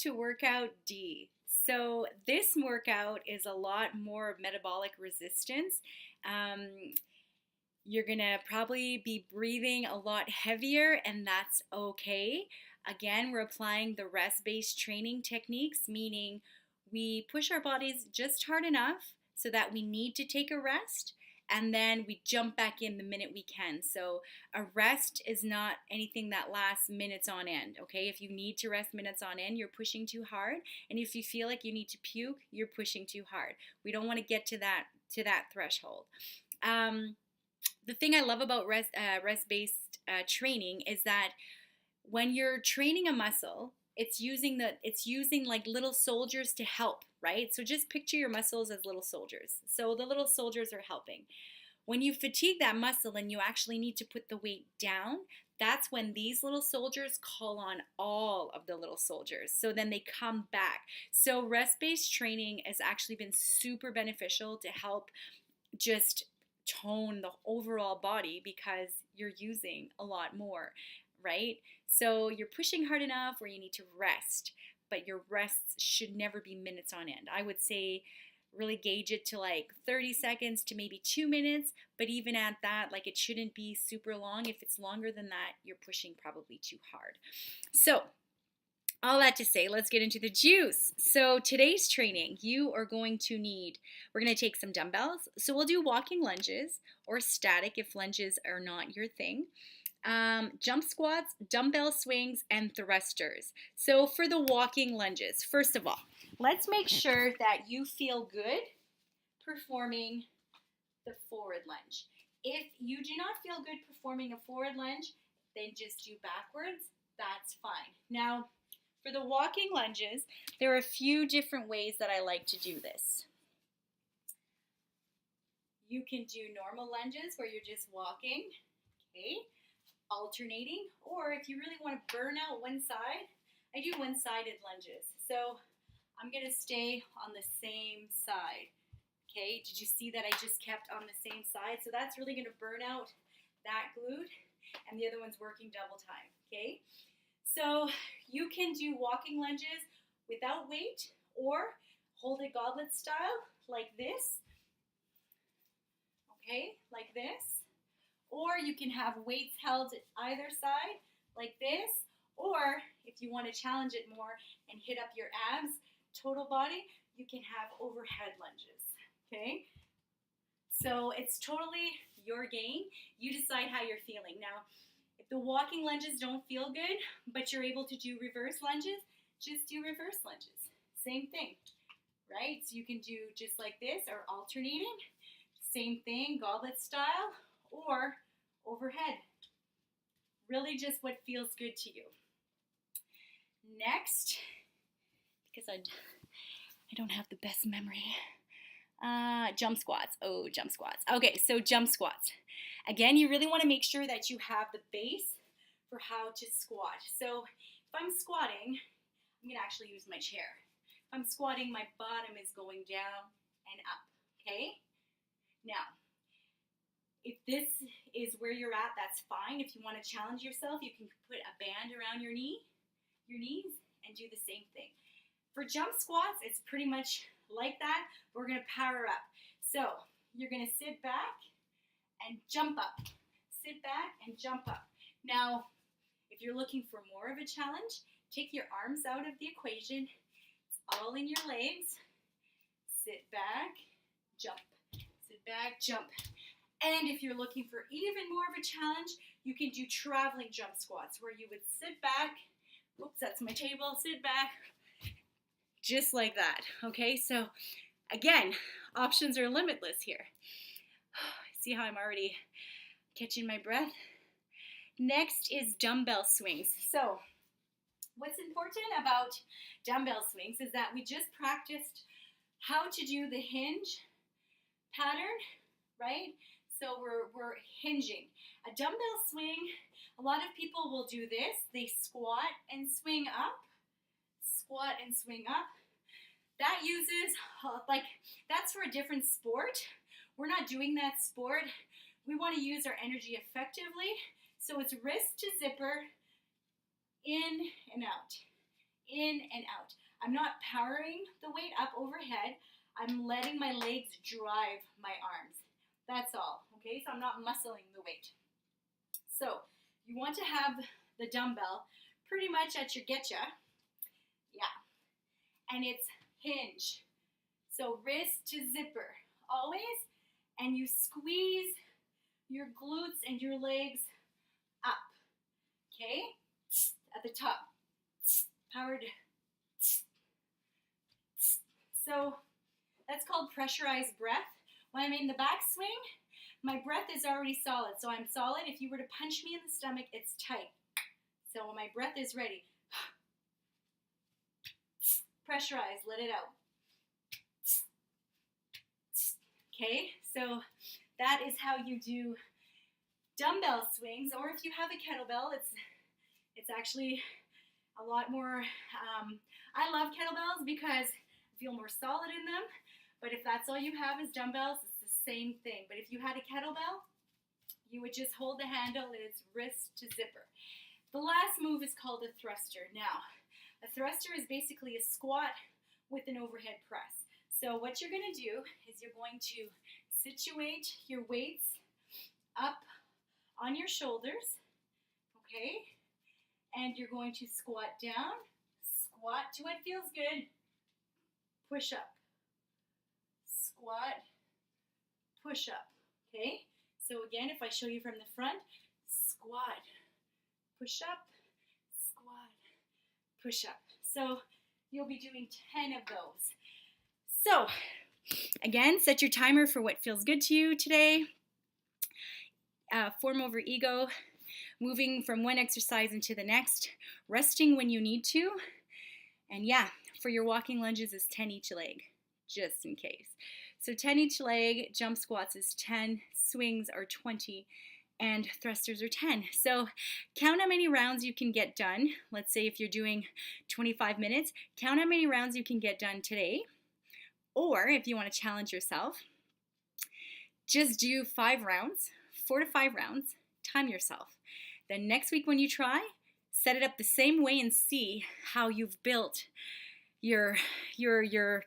to workout D. So this workout is a lot more metabolic resistance. Um, you're gonna probably be breathing a lot heavier, and that's okay. Again, we're applying the rest-based training techniques, meaning we push our bodies just hard enough so that we need to take a rest, and then we jump back in the minute we can. So a rest is not anything that lasts minutes on end, okay? If you need to rest minutes on end, you're pushing too hard, and if you feel like you need to puke, you're pushing too hard. We don't want to get to that threshold. The thing I love about rest-based training is that when you're training a muscle, it's using like little soldiers to help, right? So just picture your muscles as little soldiers. So the little soldiers are helping. When you fatigue that muscle and you actually need to put the weight down, that's when these little soldiers call on all of the little soldiers. So then they come back. So rest-based training has actually been super beneficial to help just tone the overall body because you're using a lot more, right? So you're pushing hard enough where you need to rest, but your rests should never be minutes on end. I would say really gauge it to like 30 seconds to maybe 2 minutes, but even at that, like it shouldn't be super long. If it's longer than that, you're pushing probably too hard. So all that to say, let's get into the juice. So today's training, we're going to take some dumbbells. So we'll do walking lunges or static if lunges are not your thing. Jump squats, dumbbell swings, and thrusters. So for the walking lunges, first of all, let's make sure that you feel good performing the forward lunge. If you do not feel good performing a forward lunge, then just do backwards. That's fine. Now, for the walking lunges, there are a few different ways that I like to do this. You can do normal lunges where you're just walking, okay, alternating, or if you really want to burn out one side, I do one-sided lunges. So I'm going to stay on the same side, okay? Did you see that I just kept on the same side? So that's really going to burn out that glute, and the other one's working double time, okay? So you can do walking lunges without weight or hold it goblet style like this, okay, like this. Or you can have weights held at either side like this. Or if you want to challenge it more and hit up your abs, total body, you can have overhead lunges, okay? So it's totally your game. You decide how you're feeling. Now, if the walking lunges don't feel good, but you're able to do reverse lunges, just do reverse lunges. Same thing, right? So you can do just like this or alternating. Same thing, goblet style or overhead. Really just what feels good to you. Next, because I don't have the best memory. Jump squats. Oh, jump squats. Okay, so jump squats. Again, you really want to make sure that you have the base for how to squat. So if I'm squatting, I'm going to actually use my chair. If I'm squatting, my bottom is going down and up, okay? Now, if this is where you're at, that's fine. If you want to challenge yourself, you can put a band around your knees, and do the same thing. For jump squats, it's pretty much like that. We're going to power up. So you're going to sit back and jump up. Sit back and jump up. Now, if you're looking for more of a challenge, take your arms out of the equation. It's all in your legs. Sit back, jump. Sit back, jump. And if you're looking for even more of a challenge, you can do traveling jump squats where you would sit back. Oops, that's my table. Sit back. Just like that. Okay, so again, options are limitless here. See how I'm already catching my breath? Next is dumbbell swings. So what's important about dumbbell swings is that we just practiced how to do the hinge pattern, right? So we're hinging. A dumbbell swing, a lot of people will do this. They squat and swing up, squat and swing up. That uses, that's for a different sport. We're not doing that sport. We want to use our energy effectively. So it's wrist to zipper, in and out, in and out. I'm not powering the weight up overhead. I'm letting my legs drive my arms. That's all, okay? So I'm not muscling the weight. So you want to have the dumbbell pretty much at your getcha. Yeah. And it's hinge. So wrist to zipper, always. And you squeeze your glutes and your legs up, okay? At the top, powered. So that's called pressurized breath. When I'm in the back swing, my breath is already solid. So I'm solid. If you were to punch me in the stomach, it's tight. So when my breath is ready, pressurize, let it out. Okay, so that is how you do dumbbell swings, or if you have a kettlebell, it's actually a lot more, I love kettlebells because I feel more solid in them, but if that's all you have is dumbbells, it's the same thing. But if you had a kettlebell, you would just hold the handle and it's wrist to zipper. The last move is called a thruster. Now, a thruster is basically a squat with an overhead press. So what you're going to do is you're going to situate your weights up on your shoulders, okay? And you're going to squat down, squat to what feels good, push up, squat, push up, okay? So again, if I show you from the front, squat, push up, squat, push up. So you'll be doing 10 of those. So again, set your timer for what feels good to you today. Form over ego, moving from one exercise into the next, resting when you need to. And yeah, for your walking lunges is 10 each leg, just in case. So 10 each leg, jump squats is 10, swings are 20, and thrusters are 10. So count how many rounds you can get done. Let's say if you're doing 25 minutes, count how many rounds you can get done today. Or if you want to challenge yourself, just do 5 rounds, 4 to 5 rounds, time yourself. Then next week when you try, set it up the same way and see how you've built your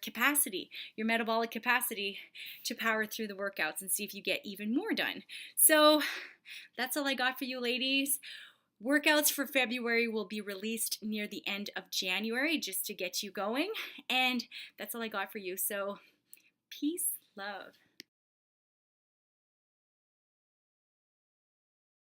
capacity, your metabolic capacity to power through the workouts, and see if you get even more done. So that's all I got for you, ladies. Workouts for February will be released near the end of January just to get you going. And that's all I got for you. So peace, love.